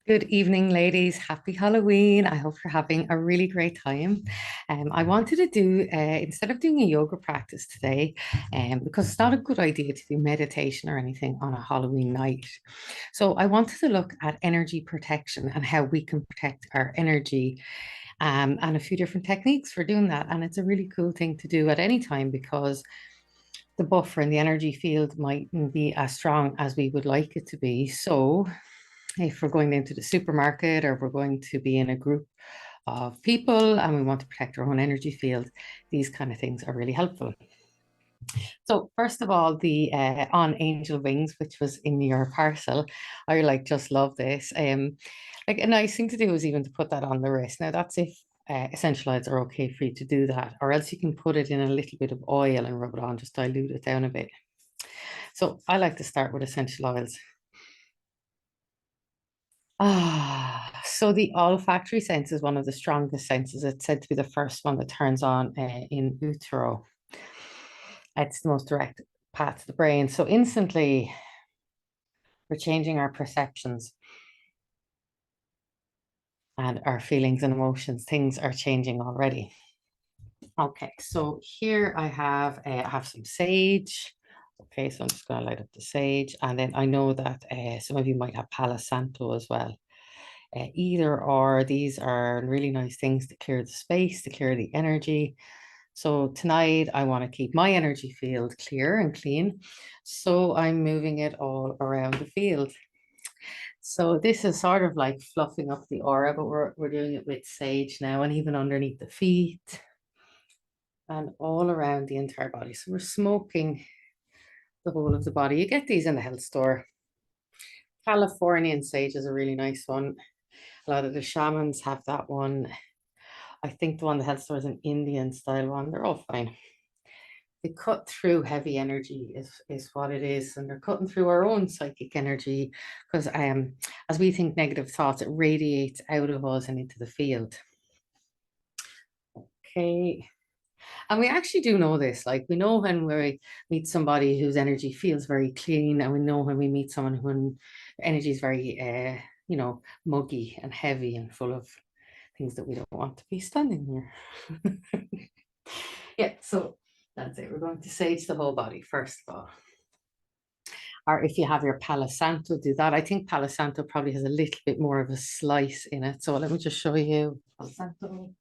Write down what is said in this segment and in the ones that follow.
Good evening, ladies. Happy Halloween. I hope you're having a really great time. I wanted to do, instead of doing a yoga practice today, because it's not a good idea to do meditation or anything on a Halloween night. So I wanted to look at energy protection and how we can protect our energy, and a few different techniques for doing that. And it's a really cool thing to do at any time because the buffer and the energy field mightn't be as strong as we would like it to be. So if we're going into the supermarket or we're going to be in a group of people and we want to protect our own energy field, these kind of things are really helpful. So first of all, the on angel wings, which was in your parcel, I just love this. Like a nice thing to do is even to put that on the wrist. Now that's if essential oils are okay for you to do that, or else you can put it in a little bit of oil and rub it on, just dilute it down a bit. So I like to start with essential oils. So the olfactory sense is one of the strongest senses. It's said to be the first one that turns on in utero. It's the most direct path to the brain. So instantly, we're changing our perceptions and our feelings and emotions. Things are changing already. Okay, so here I have some sage. Okay, so I'm just going to light up the sage, and then I know that some of you might have palo santo as well. Either or, these are really nice things to clear the space, to clear the energy. So tonight I want to keep my energy field clear and clean. So I'm moving it all around the field. So this is sort of like fluffing up the aura, but we're doing it with sage now, and even underneath the feet and all around the entire body. So we're smoking the whole of the body. You get these in the health store. Californian sage is a really nice one. A lot of the shamans have that one. I think the one that health store is an Indian style one. They're all fine. They cut through heavy energy is what it is, and they're cutting through our own psychic energy because as we think negative thoughts, it radiates out of us and into the field. Okay. And we actually do know this. Like we know when we meet somebody whose energy feels very clean, and we know when we meet someone whose energy is very muggy and heavy and full of things that we don't want to be standing here. Yeah, so that's it. We're going to sage the whole body first of all. Or if you have your palo santo, do that. I think palo santo probably has a little bit more of a slice in it. So let me just show you palo santo.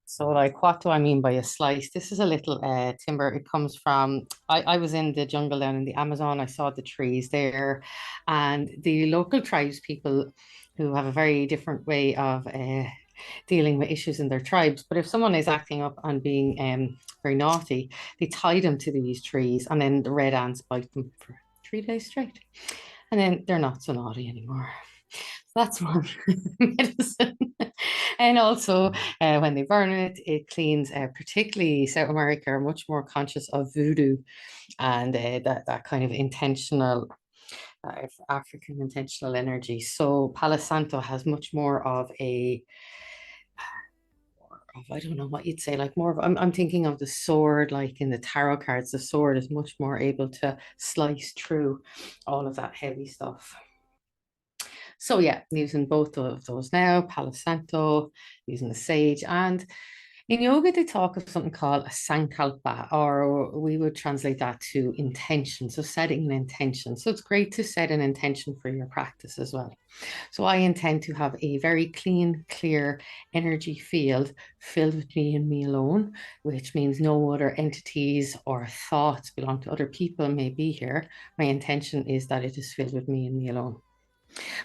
So like, what do I mean by a slice? This is a little timber. It comes from, I was in the jungle down in the Amazon. I saw the trees there, and the local tribes people who have a very different way of dealing with issues in their tribes. But if someone is acting up and being very naughty, they tie them to these trees, and then the red ants bite them for 3 days straight. And then they're not so naughty anymore. That's one medicine. And also, when they burn it, it cleans, particularly South America, are much more conscious of voodoo and that kind of intentional, African intentional energy. So Palo Santo has much more of I don't know what you'd say, like more of, I'm thinking of the sword, like in the tarot cards, the sword is much more able to slice through all of that heavy stuff. So yeah, using both of those now, Palo Santo, using the sage. And in yoga, they talk of something called a sankalpa, or we would translate that to intention. So setting an intention. So it's great to set an intention for your practice as well. So I intend to have a very clean, clear energy field filled with me and me alone, which means no other entities or thoughts belong to other people may be here. My intention is that it is filled with me and me alone.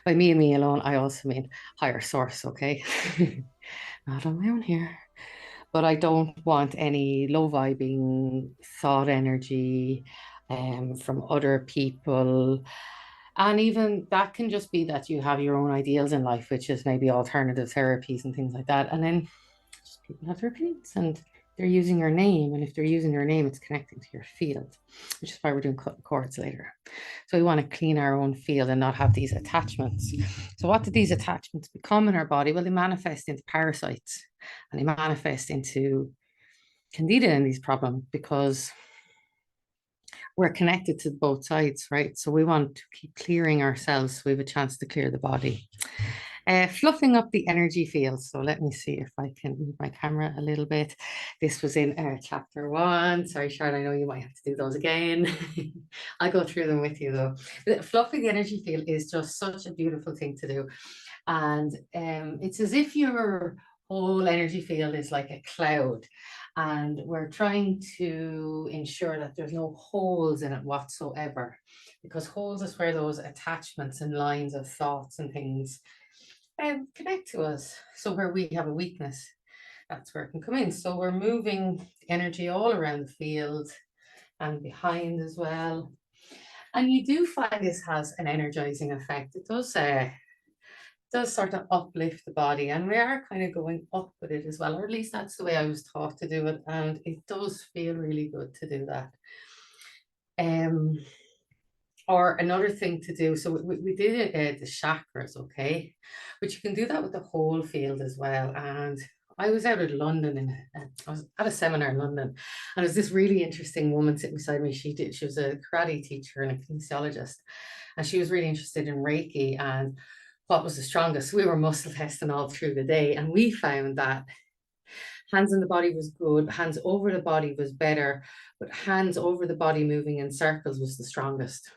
By me and me alone, I also mean higher source, okay? Not on my own here. But I don't want any low vibing thought energy from other people. And even that can just be that you have your own ideals in life, which is maybe alternative therapies and things like that. And then just people have their opinions and they're using your name. And if they're using your name, it's connecting to your field, which is why we're doing cutting cords later. So we want to clean our own field and not have these attachments. So what do these attachments become in our body? Well, they manifest into parasites and they manifest into candida in these problems because we're connected to both sides, right? So we want to keep clearing ourselves so we have a chance to clear the body. Fluffing up the energy field. So let me see if I can move my camera a little bit. This was in chapter 1. Sorry, Sharon, I know you might have to do those again. I'll go through them with you though. Fluffing the energy field is just such a beautiful thing to do. And it's as if your whole energy field is like a cloud. And we're trying to ensure that there's no holes in it whatsoever, because holes is where those attachments and lines of thoughts and things connect to us. So where we have a weakness, that's where it can come in. So we're moving energy all around the field and behind as well. And you do find this has an energizing effect. It does sort of uplift the body, and we are kind of going up with it as well, or at least that's the way I was taught to do it, and it does feel really good to do that. Or another thing to do, so we did the chakras, okay, but you can do that with the whole field as well. And I was out of London and I was at a seminar in London, and there's this really interesting woman sitting beside me. She was a karate teacher and a kinesiologist, and she was really interested in Reiki and what was the strongest. We were muscle testing all through the day, and we found that hands on the body was good, hands over the body was better, but hands over the body moving in circles was the strongest.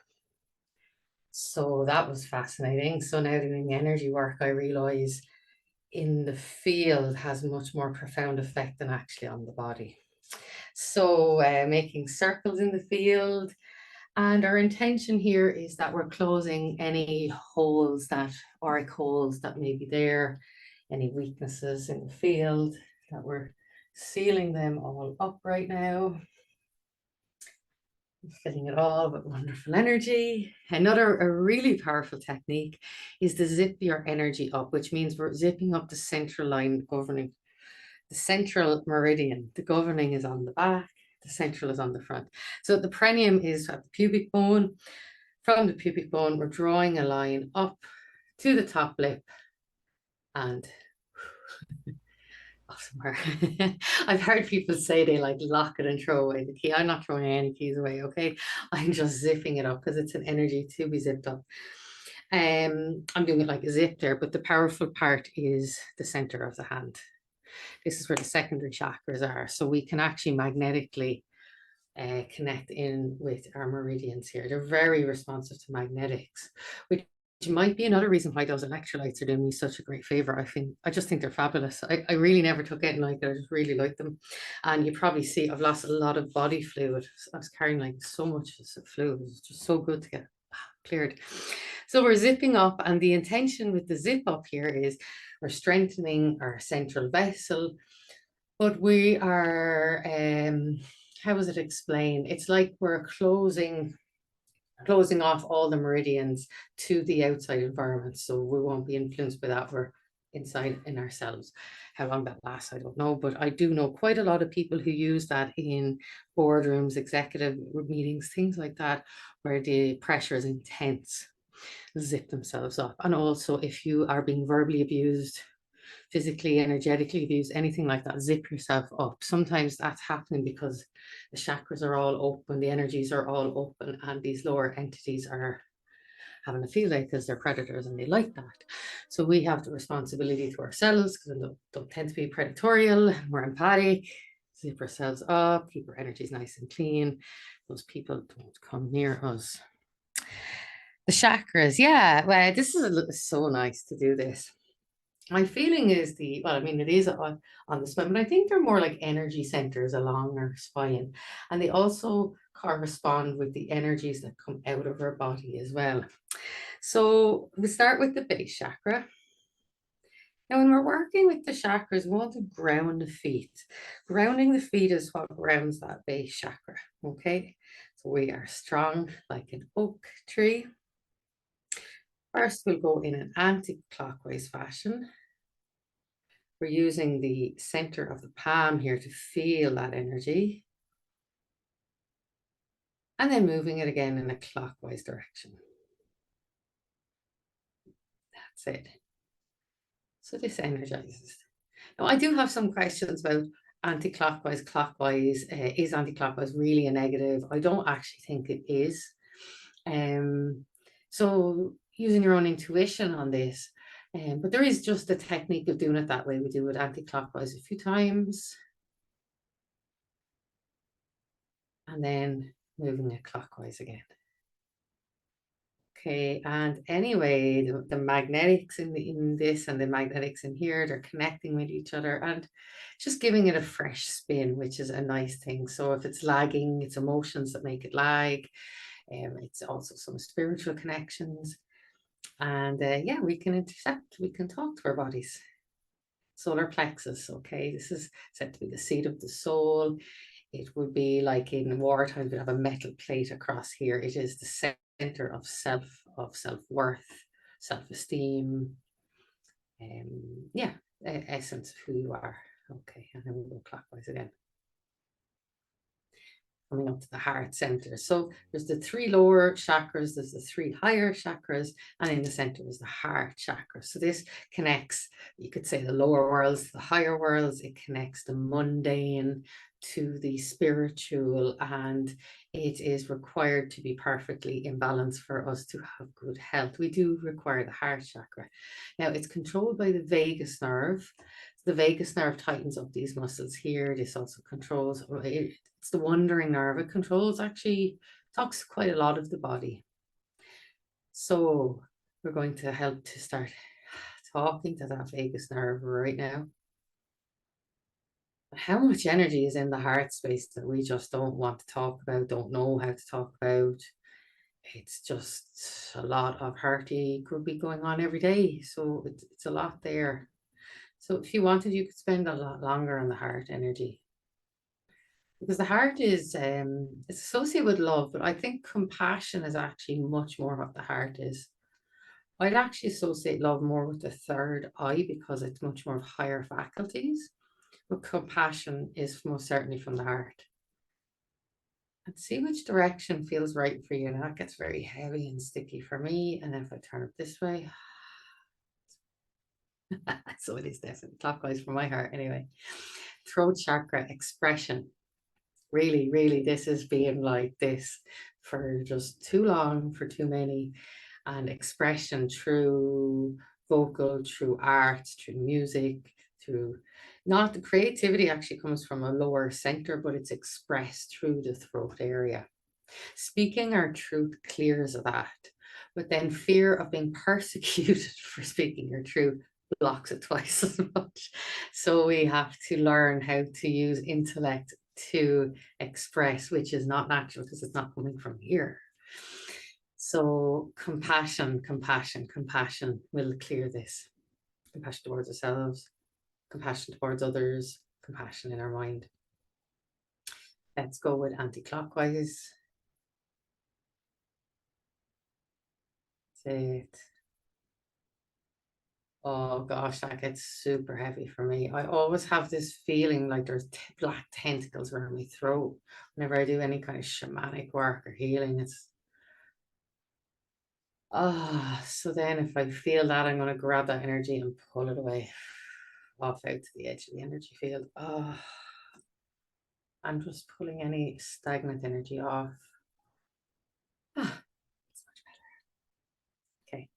So that was fascinating. So now doing energy work, I realize in the field has much more profound effect than actually on the body. So making circles in the field. And our intention here is that we're closing any holes, that auric holes that may be there, any weaknesses in the field, that we're sealing them all up right now. Filling it all with wonderful energy. Another a really powerful technique is to zip your energy up, which means we're zipping up the central line governing the central meridian. The governing is on the back, the central is on the front. So the perineum is at the pubic bone. From the pubic bone, we're drawing a line up to the top lip and somewhere. I've heard people say they like lock it and throw away the key. I'm not throwing any keys away, okay? I'm just zipping it up because it's an energy to be zipped up. I'm doing it like a zip there, but the powerful part is the center of the hand. This is where the secondary chakras are. So we can actually magnetically connect in with our meridians here. They're very responsive to magnetics, which might be another reason why those electrolytes are doing me such a great favor. I just think they're fabulous. I really never took anything like it. I just really like them. And you probably see I've lost a lot of body fluid. I was carrying like so much fluid. It was just so good to get cleared. So we're zipping up, and the intention with the zip up here is we're strengthening our central vessel, but we are how was it explained? It's like we're closing off all the meridians to the outside environment, so we won't be influenced by that. We're inside in ourselves. How long that lasts, I don't know, but I do know quite a lot of people who use that in boardrooms, executive meetings, things like that, where the pressure is intense, zip themselves up. And also, if you are being verbally abused, physically, energetically abused, anything like that, zip yourself up. Sometimes that's happening because the chakras are all open, the energies are all open, and these lower entities are having a field day because they're predators and they like that. So we have the responsibility to ourselves, because we don't tend to be predatorial, we're empathic, zip ourselves up, keep our energies nice and clean. Those people don't come near us. The chakras, yeah, well, this is so nice to do this. My feeling is well, I mean, it is on the spine, but I think they're more like energy centers along our spine. And they also correspond with the energies that come out of our body as well. So we start with the base chakra. Now, when we're working with the chakras, we want to ground the feet. Grounding the feet is what grounds that base chakra, okay? So we are strong like an oak tree. First, we'll go in an anti-clockwise fashion. We're using the center of the palm here to feel that energy. And then moving it again in a clockwise direction. That's it. So this energizes. Now, I do have some questions about anti-clockwise, clockwise. Is anti-clockwise really a negative? I don't actually think it is. So using your own intuition on this, but there is just a technique of doing it that way. We do it anti-clockwise a few times, and then moving it clockwise again. Okay, and anyway, the magnetics in this and the magnetics in here, they're connecting with each other and just giving it a fresh spin, which is a nice thing. So if it's lagging, it's emotions that make it lag. It's also some spiritual connections. And yeah, we can intercept, we can talk to our bodies. Solar plexus, okay, this is said to be the seat of the soul. It would be like in wartime, we'd have a metal plate across here. It is the center of self-worth, self-esteem, yeah, essence of who you are. Okay, and then we'll go clockwise again, coming up to the heart center. So there's the three lower chakras, there's the three higher chakras, and in the center is the heart chakra. So this connects, you could say, the lower worlds, the higher worlds. It connects the mundane to the spiritual, and it is required to be perfectly in balance for us to have good health. We do require the heart chakra. Now, it's controlled by the vagus nerve. The vagus nerve tightens up these muscles here. This also controls, it's the wandering nerve. It controls, actually talks quite a lot of the body. So we're going to help to start talking to that vagus nerve right now. How much energy is in the heart space that we just don't want to talk about, don't know how to talk about? It's just a lot of heartache could be going on every day. So it's a lot there. So if you wanted, you could spend a lot longer on the heart energy. Because the heart is it's associated with love, but I think compassion is actually much more what the heart is. I'd actually associate love more with the third eye because it's much more of higher faculties, but compassion is most certainly from the heart. And see which direction feels right for you. Now that gets very heavy and sticky for me. And if I turn it this way, so it is definitely clockwise for my heart anyway. Throat chakra, expression. Really, really, this has been like this for just too long, for too many. And expression through vocal, through art, through music, through, not the creativity actually comes from a lower center, but it's expressed through the throat area. Speaking our truth clears that, but then fear of being persecuted for speaking your truth blocks it twice as much. So we have to learn how to use intellect to express, which is not natural because it's not coming from here. So compassion, compassion, compassion will clear this. Compassion towards ourselves, compassion towards others, compassion in our mind. Let's go with anti-clockwise. That's it. Oh gosh, that gets super heavy for me. I always have this feeling like there's black tentacles around my throat whenever I do any kind of shamanic work or healing. It's so then if I feel that, I'm going to grab that energy and pull it away off out to the edge of the energy field. I'm just pulling any stagnant energy off. It's much better. Okay.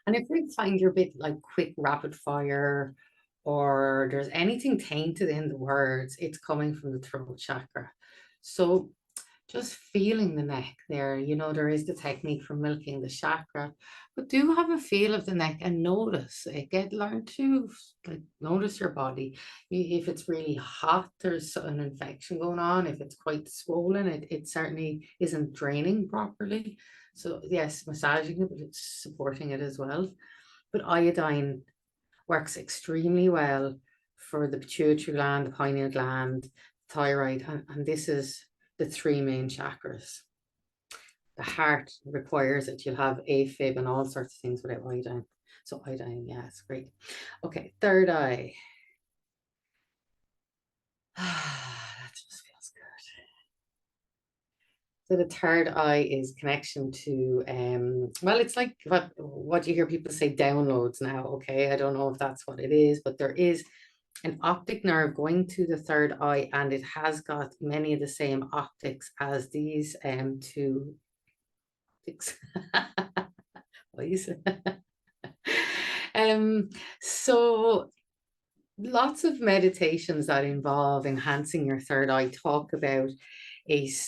And if you find you're a bit like quick rapid fire, or there's anything tainted in the words, it's coming from the throat chakra. So just feeling the neck there, you know, there is the technique for milking the chakra, but do have a feel of the neck and notice it. Learn to like notice your body. If it's really hot, there's an infection going on. If it's quite swollen, it certainly isn't draining properly. So yes, massaging it, but it's supporting it as well. But iodine works extremely well for the pituitary gland, the pineal gland, thyroid, and this is the three main chakras. The heart requires that you'll have AFib and all sorts of things without iodine. So iodine, yeah, it's great. Okay, third eye. That just feels good. So the third eye is connection to, well, it's like what you hear people say downloads now, okay? I don't know if that's what it is, but there is an optic nerve going to the third eye, and it has got many of the same optics as these two eyes. So lots of meditations that involve enhancing your third eye talk about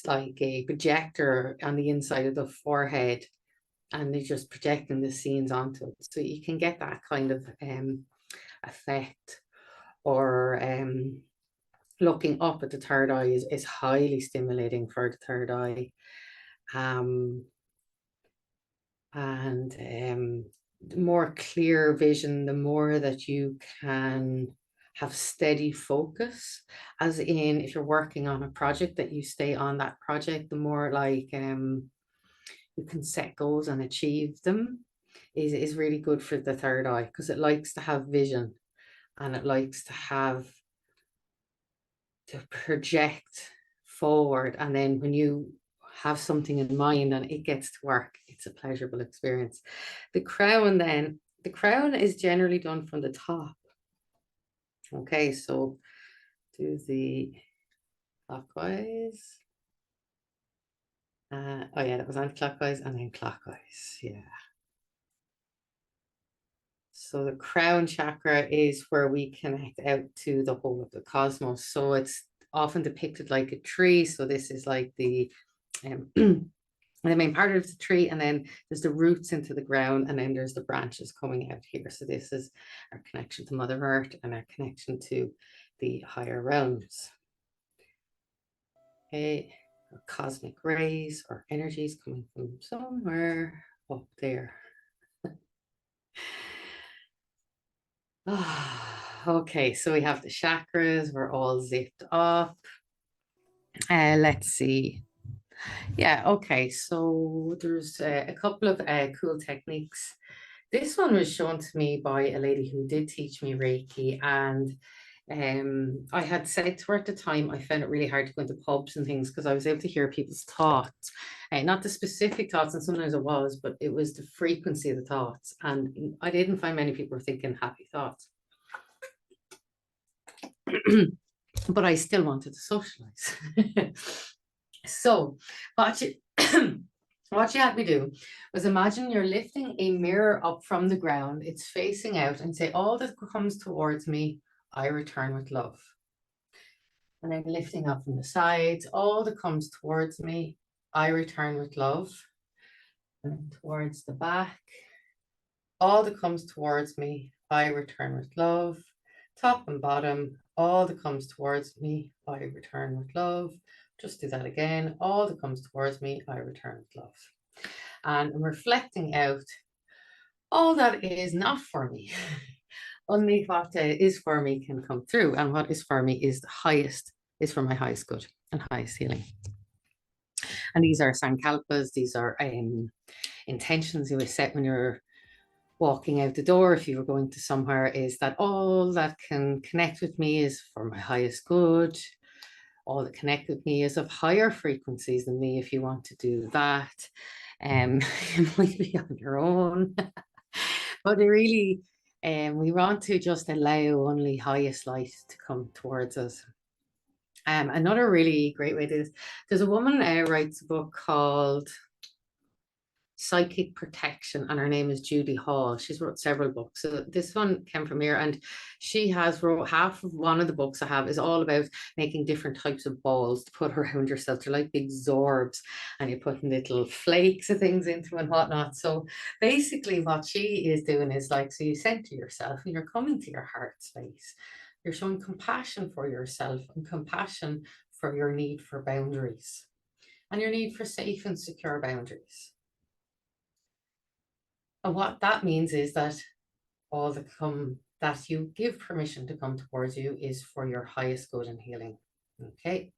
like a projector on the inside of the forehead, and they're just projecting the scenes onto it. So you can get that kind of effect. Or looking up at the third eye is highly stimulating for the third eye. And the more clear vision, the more that you can have steady focus, as in if you're working on a project, that you stay on that project, the more like you can set goals and achieve them is really good for the third eye, because it likes to have vision, and it likes to project forward. And then when you have something in mind and it gets to work, it's a pleasurable experience. The crown is generally done from the top. Okay, so do the clockwise. Oh yeah, that was anti-clockwise and then clockwise. Yeah. So the crown chakra is where we connect out to the whole of the cosmos. So it's often depicted like a tree. So this is like the the main part of the tree, and then there's the roots into the ground, and then there's the branches coming out here. So this is our connection to Mother Earth and our connection to the higher realms. Okay, cosmic rays or energies coming from somewhere up there. Okay, so we have the chakras, we're all zipped up. Let's see. Yeah, okay, so there's a couple of cool techniques. This one was shown to me by a lady who did teach me Reiki, and I had said to her at the time, I found it really hard to go into pubs and things because I was able to hear people's thoughts, not the specific thoughts, and sometimes it was, but it was the frequency of the thoughts. And I didn't find many people were thinking happy thoughts. But I still wanted to socialize. So what you what you had me do was imagine you're lifting a mirror up from the ground, it's facing out, and say, all that comes towards me, I return with love. And then lifting up from the sides, all that comes towards me, I return with love. And then towards the back, all that comes towards me, I return with love. Top and bottom, all that comes towards me, I return with love. Just do that again. All that comes towards me, I return with love. And I'm reflecting out all that is not for me. Only what is for me can come through, and what is for me is the highest, is for my highest good and highest healing. And these are sankalpas, these are intentions you set when you're walking out the door, if you were going to somewhere, is that all that can connect with me is for my highest good. All that connect with me is of higher frequencies than me, if you want to do that. You might be on your own. But it really, we want to just allow only highest light to come towards us. Another really great way is, there's a woman writes a book called Psychic Protection, and her name is Judy Hall. She's wrote several books. So this one came from here, and she has wrote half of one of the books I have is all about making different types of balls to put around yourself. They're like big zorbs, and you're putting little flakes of things into and whatnot. So basically what she is doing is like, so you center yourself and you're coming to your heart space. You're showing compassion for yourself and compassion for your need for boundaries and your need for safe and secure boundaries. And what that means is that all that you give permission to come towards you is for your highest good and healing. Okay.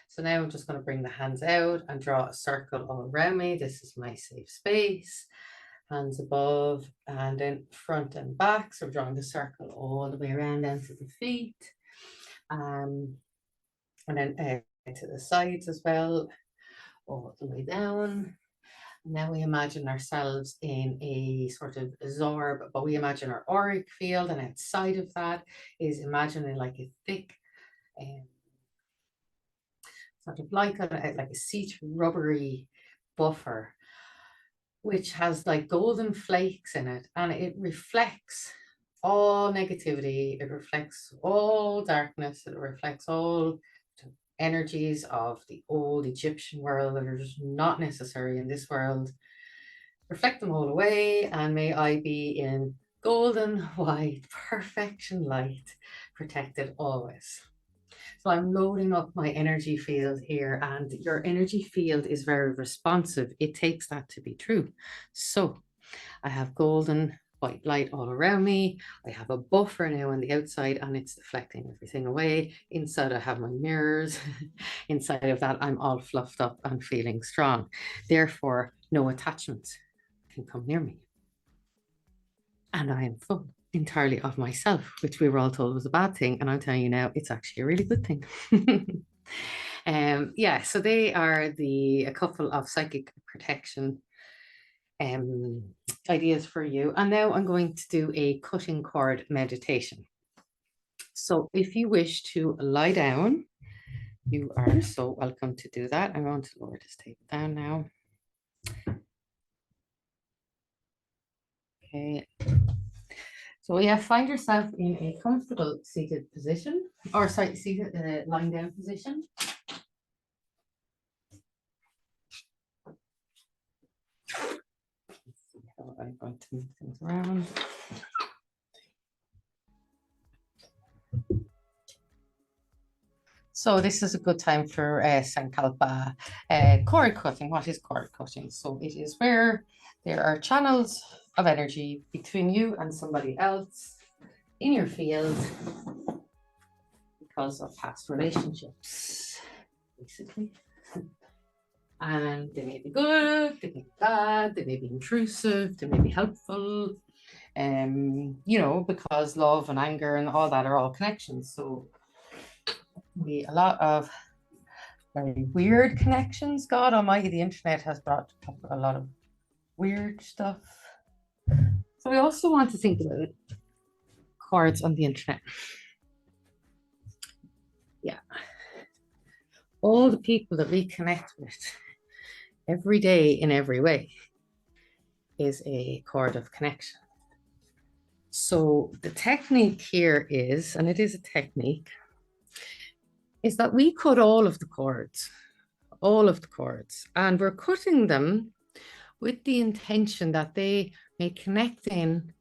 So now I'm just going to bring the hands out and draw a circle all around me. This is my safe space. Hands above and then front and back. So we're drawing the circle all the way around down to the feet. And then to the sides as well, all the way down. Now we imagine ourselves in a sort of zorb, but we imagine our auric field, and outside of that is imagining like a thick, um, sort of like a seat rubbery buffer, which has like golden flakes in it, and it reflects all negativity, it reflects all darkness, it reflects all energies of the old Egyptian world that are just not necessary in this world. Reflect them all away, and may I be in golden white perfection light, protected always. So I'm loading up my energy field here, and your energy field is very responsive. It takes that to be true. So I have golden white light all around me. I have a buffer now on the outside, and it's deflecting everything away. Inside, I have my mirrors. Inside of that, I'm all fluffed up and feeling strong. Therefore, no attachments can come near me. And I am full entirely of myself, which we were all told was a bad thing. And I'm telling you now, it's actually a really good thing. Yeah, so they are a couple of psychic protection ideas for you. And now I'm going to do a cutting cord meditation. So if you wish to lie down, you are so welcome to do that. I'm going to lower this table down now. Okay. So yeah, find yourself in a comfortable seated position, or sorry, seated lying down position. Let's see how I'm going to move things around. So this is a good time for Sankalpa cord cutting. What is cord cutting? So it is where there are channels of energy between you and somebody else in your field because of past relationships, basically. And they may be good, they may be bad, they may be intrusive, they may be helpful, you know, because love and anger and all that are all connections. So a lot of very weird connections. God Almighty, the internet has brought up a lot of weird stuff. So we also want to think about cords on the internet. Yeah. All the people that we connect with every day in every way is a cord of connection. So the technique here is, and it is a technique, is that we cut all of the cords, and we're cutting them with the intention that they may connect in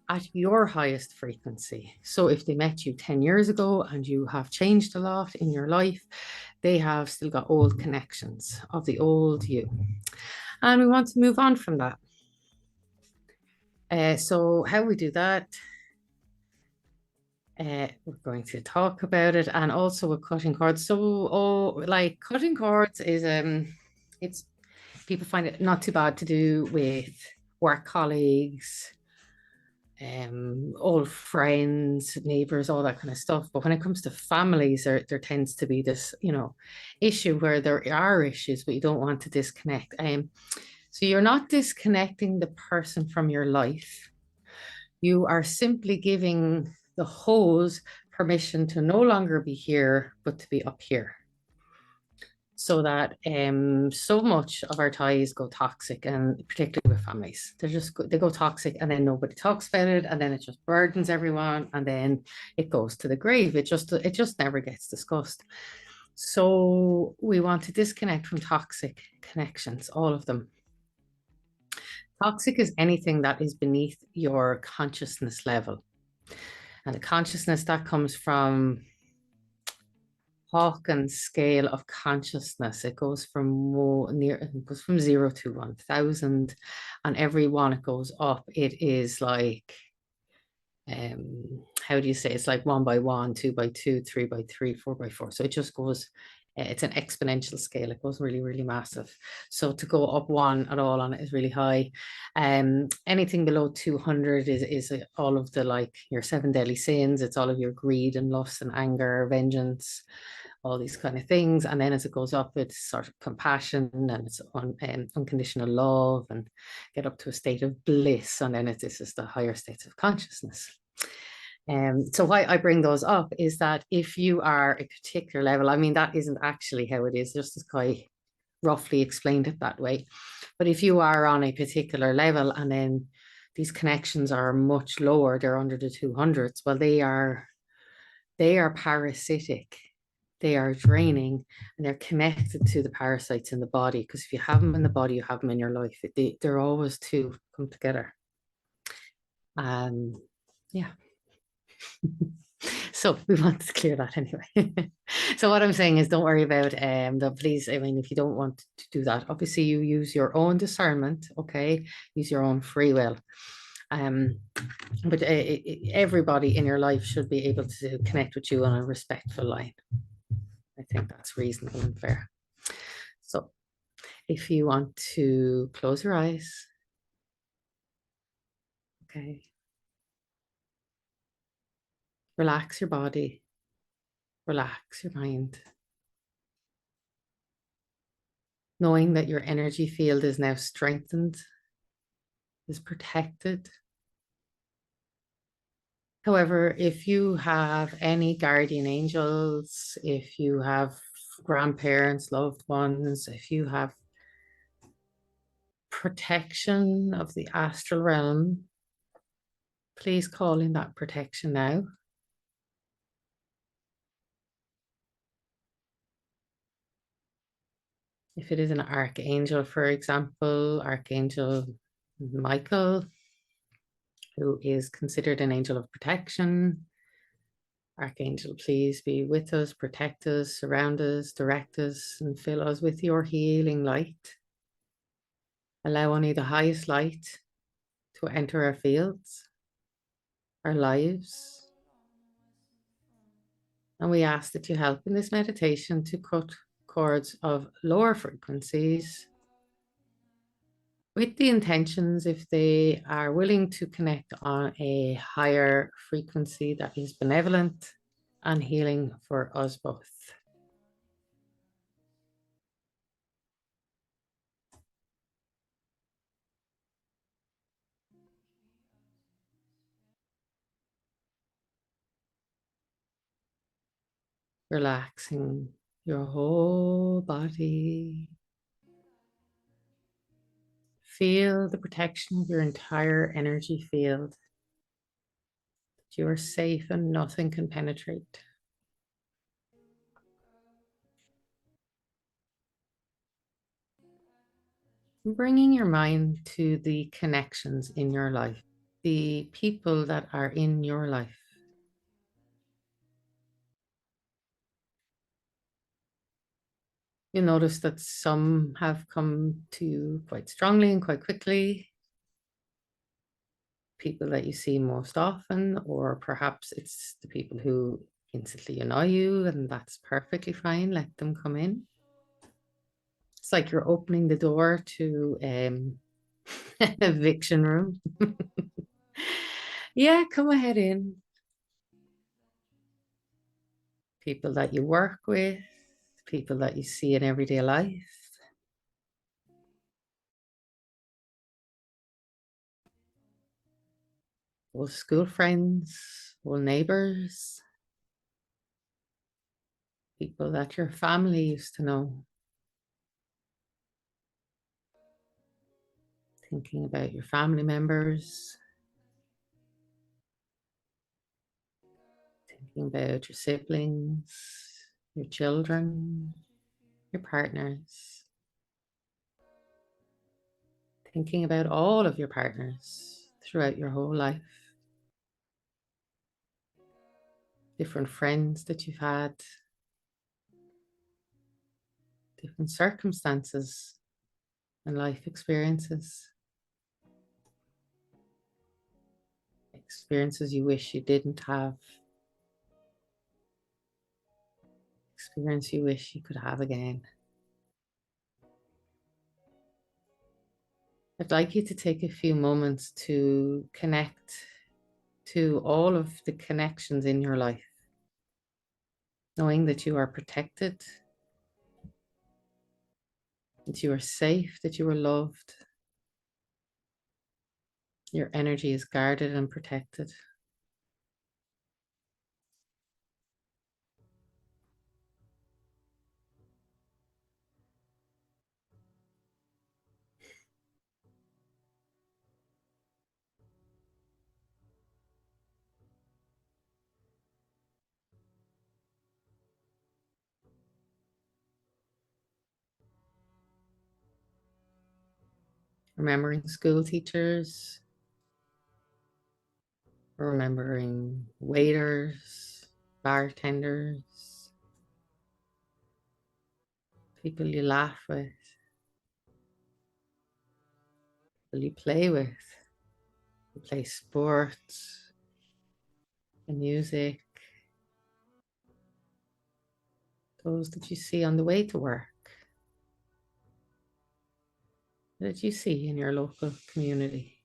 at your highest frequency. So if they met you 10 years ago and you have changed a lot in your life, they have still got old connections of the old you. And we want to move on from that. So how we do that, we're going to talk about it, and also with cutting cords. So, like cutting cords is it's people find it not too bad to do with work colleagues, old friends, neighbors, all that kind of stuff. But when it comes to families, there tends to be this, you know, issue where there are issues, but you don't want to disconnect. So you're not disconnecting the person from your life. You are simply giving the hose permission to no longer be here, but to be up here. So that so much of our ties go toxic, and particularly with families, they go toxic, and then nobody talks about it, and then it just burdens everyone, and then it goes to the grave. It just never gets discussed. So we want to disconnect from toxic connections, all of them. Toxic is anything that is beneath your consciousness level. And the consciousness that comes from Hawkins scale of consciousness. It goes from it goes from 0 to 1,000, and every one it goes up, it is like how do you say, it's like 1 by 1, 2 by 2, 3 by 3, 4 by 4. So it just goes, it's an exponential scale. It goes really, really massive. So to go up one at all on it is really high. Anything below 200 is all of the, like, your 7 deadly sins. It's all of your greed and lust and anger, vengeance, all these kind of things. And then as it goes up, it's sort of compassion and it's unconditional love and get up to a state of bliss. And then this is the higher states of consciousness. So why I bring those up is that if you are a particular level, I mean, that isn't actually how it is, just as Kai roughly explained it that way. But if you are on a particular level and then these connections are much lower, they're under the 200s, well, they are parasitic, they are draining, and they're connected to the parasites in the body. Because if you have them in the body, you have them in your life. They're always two come together. Yeah. So we want to clear that anyway. So what I'm saying is don't worry about please, I mean, if you don't want to do that, obviously you use your own discernment, okay? Use your own free will. But everybody in your life should be able to connect with you on a respectful line. I think that's reasonable and fair. So if you want to close your eyes, okay. Relax your body, relax your mind, knowing that your energy field is now strengthened, is protected. However, if you have any guardian angels, if you have grandparents, loved ones, if you have protection of the astral realm, please call in that protection now. If it is an archangel, for example, Archangel Michael, who is considered an angel of protection. Archangel, please be with us, protect us, surround us, direct us, and fill us with your healing light. Allow only the highest light to enter our fields, our lives. And we ask that you help in this meditation to cut cords of lower frequencies with the intentions, if they are willing to connect on a higher frequency that is benevolent and healing for us both. Relaxing your whole body. Feel the protection of your entire energy field. That you are safe and nothing can penetrate. Bringing your mind to the connections in your life, the people that are in your life. You'll notice that some have come to you quite strongly and quite quickly. People that you see most often, or perhaps it's the people who instantly annoy you, and that's perfectly fine. Let them come in. It's like you're opening the door to an eviction room. Yeah, come ahead in. People that you work with, people that you see in everyday life. Old school friends, old neighbors, people that your family used to know. Thinking about your family members, thinking about your siblings, your children, your partners, thinking about all of your partners throughout your whole life, different friends that you've had, different circumstances and life experiences, experiences you wish you didn't have, experience you wish you could have again. I'd like you to take a few moments to connect to all of the connections in your life. knowing that you are protected, that you are safe, that you are loved. Your energy is guarded and protected. Remembering school teachers, remembering waiters, bartenders, people you laugh with, people you play with, you play sports, the music, those that you see on the way to work, that you see in your local community.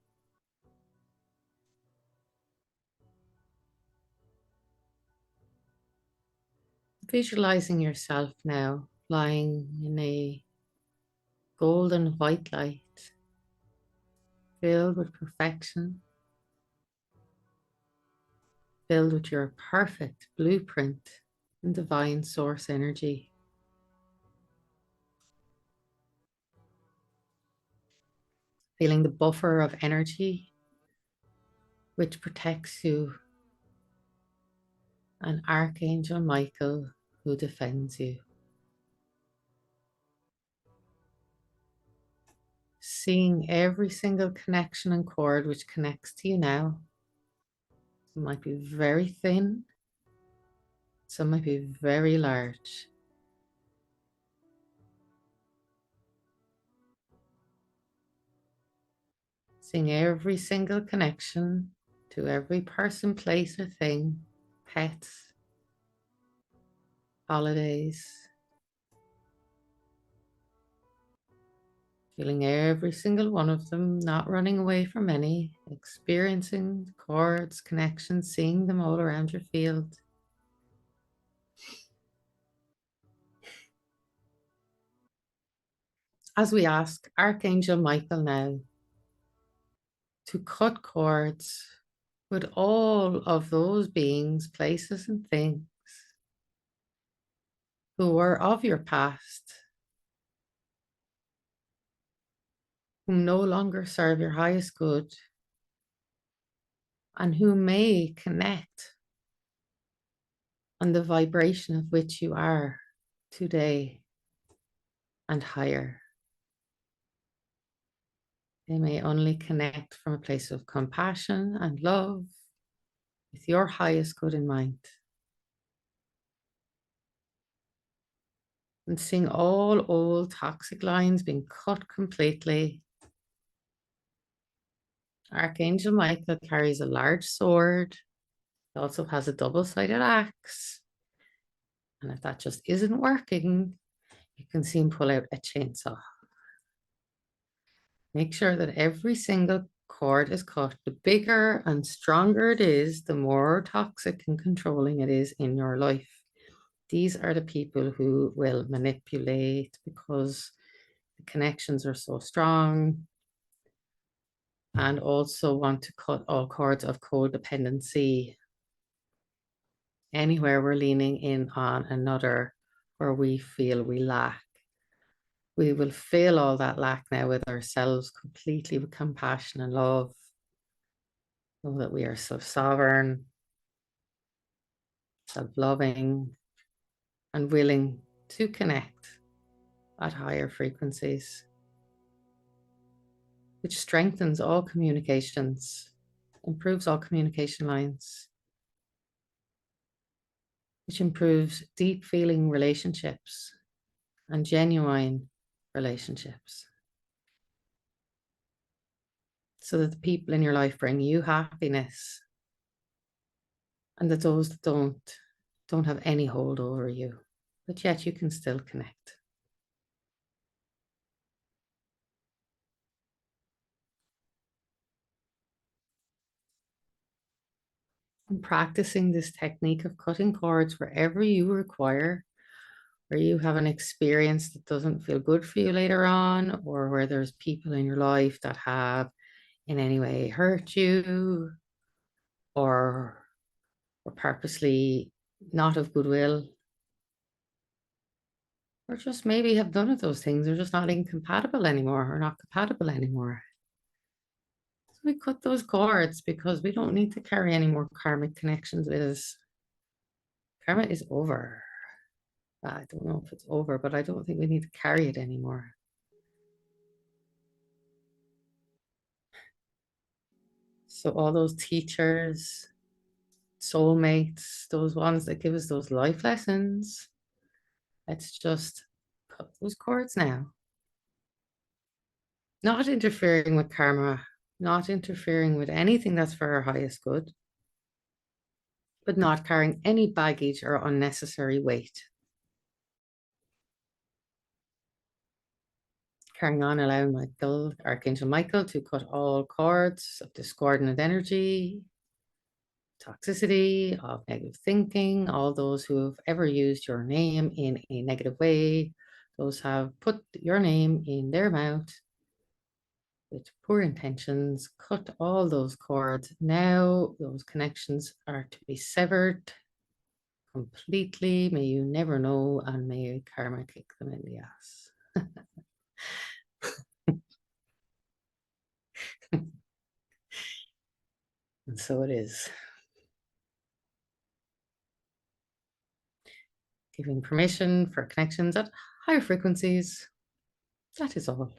Visualizing yourself now lying in a golden white light filled with perfection, filled with your perfect blueprint and divine source energy. Feeling the buffer of energy which protects you, and Archangel Michael who defends you. Seeing every single connection and cord which connects to you now. Some might be very thin, some might be very large. Seeing every single connection to every person, place, or thing, pets, holidays. Feeling every single one of them, not running away from any, experiencing cords, connections, seeing them all around your field. As we ask Archangel Michael now to cut cords with all of those beings, places, and things who are of your past, who no longer serve your highest good, and who may connect on the vibration of which you are today and higher. They may only connect from a place of compassion and love with your highest good in mind. And seeing all old toxic lines being cut completely. Archangel Michael carries a large sword. He also has a double-sided axe. And if that just isn't working, you can see him pull out a chainsaw. Make sure that every single cord is cut. The bigger and stronger it is, the more toxic and controlling it is in your life. These are the people who will manipulate because the connections are so strong, and also want to cut all cords of codependency. Anywhere we're leaning in on another where we feel we lack, we will fill all that lack now with ourselves completely, with compassion and love. Know that we are self-sovereign, self-loving, and willing to connect at higher frequencies, which strengthens all communications, improves all communication lines, which improves deep feeling relationships and genuine relationships, so that the people in your life bring you happiness, and that those that don't have any hold over you, but yet you can still connect. And practicing this technique of cutting cords wherever you require, where you have an experience that doesn't feel good for you later on, or where there's people in your life that have in any way hurt you or purposely not of goodwill, or just maybe have none of those things. They're just not incompatible anymore or not compatible anymore. So we cut those cords because we don't need to carry any more karmic connections with us. Karma is over. I don't know if it's over, but I don't think we need to carry it anymore. So all those teachers, soulmates, those ones that give us those life lessons, let's just cut those cords now. Not interfering with karma, not interfering with anything that's for our highest good, but not carrying any baggage or unnecessary weight. Carrying on, allowing Michael, Archangel Michael, to cut all cords of discordant energy, toxicity, of negative thinking, all those who have ever used your name in a negative way, those have put your name in their mouth with poor intentions, cut all those cords. Now those connections are to be severed completely. May you never know, and may karma kick them in the ass. And so it is. Giving permission for connections at higher frequencies. That is all.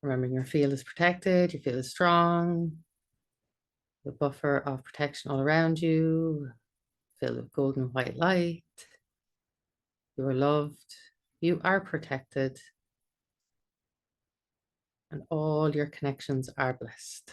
Remembering your field is protected, your field is strong, the buffer of protection all around you, filled with golden white light. You are loved, you are protected, and all your connections are blessed.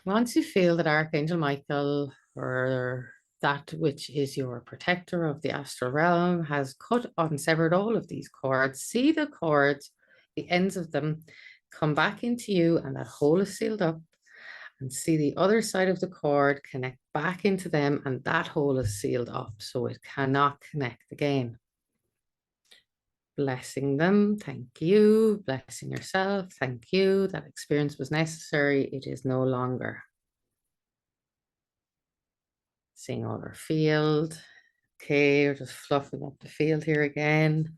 Once you feel that Archangel Michael, or that which is your protector of the astral realm, has cut and severed all of these cords, see the cords, the ends of them come back into you, and that hole is sealed up, and see the other side of the cord connect back into them, and that hole is sealed up so it cannot connect again. Blessing them, thank you. Blessing yourself, thank you. That experience was necessary, it is no longer. Seeing all our field. Okay, we're just fluffing up the field here again.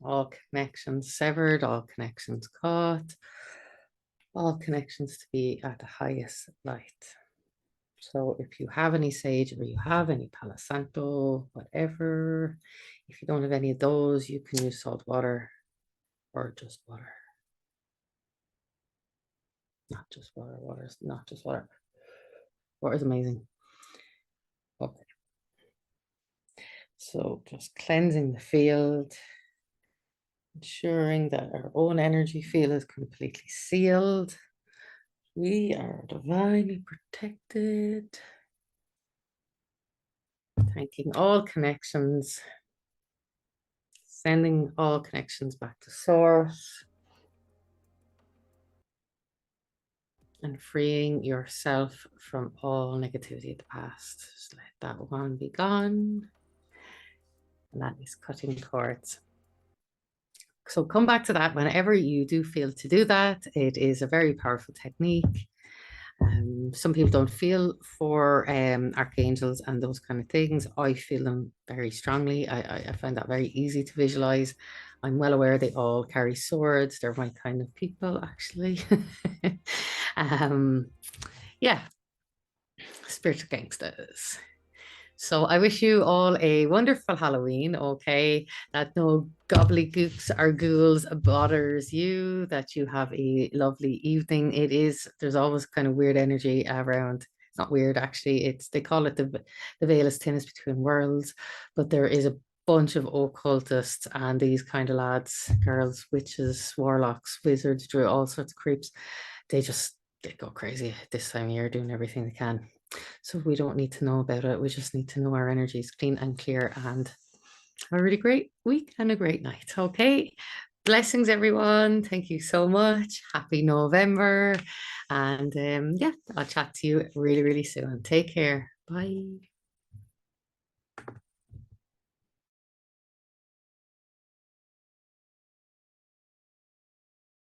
All connections severed, all connections cut, all connections to be at the highest light. So if you have any sage or you have any palo santo, whatever, if you don't have any of those, you can use salt water or just water. Not just water, water is not just water. Water is amazing. Okay. So just cleansing the field, ensuring that our own energy field is completely sealed. We are divinely protected. Thanking all connections, sending all connections back to source, and freeing yourself from all negativity of the past. Just let that one be gone. And that is cutting cords. So come back to that whenever you do feel to do that. It is a very powerful technique. Some people don't feel for archangels and those kind of things. I feel them very strongly. I find that very easy to visualize. I'm well aware they all carry swords. They're my kind of people, actually. Yeah, spiritual gangsters. So I wish you all a wonderful Halloween, okay? That no gobbledygooks or ghouls bothers you, that you have a lovely evening. There's always kind of weird energy around. It's not weird, actually. They call it the veil is thinnest between worlds, but there is a bunch of occultists and these kind of lads, girls, witches, warlocks, wizards, druids, all sorts of creeps. They go crazy this time of year doing everything they can. So we don't need to know about it. We just need to know our energy is clean and clear and Have a really great week and a great night. Okay. Blessings, everyone. Thank you so much. Happy November. And yeah, I'll chat to you really, really soon. Take care. Bye.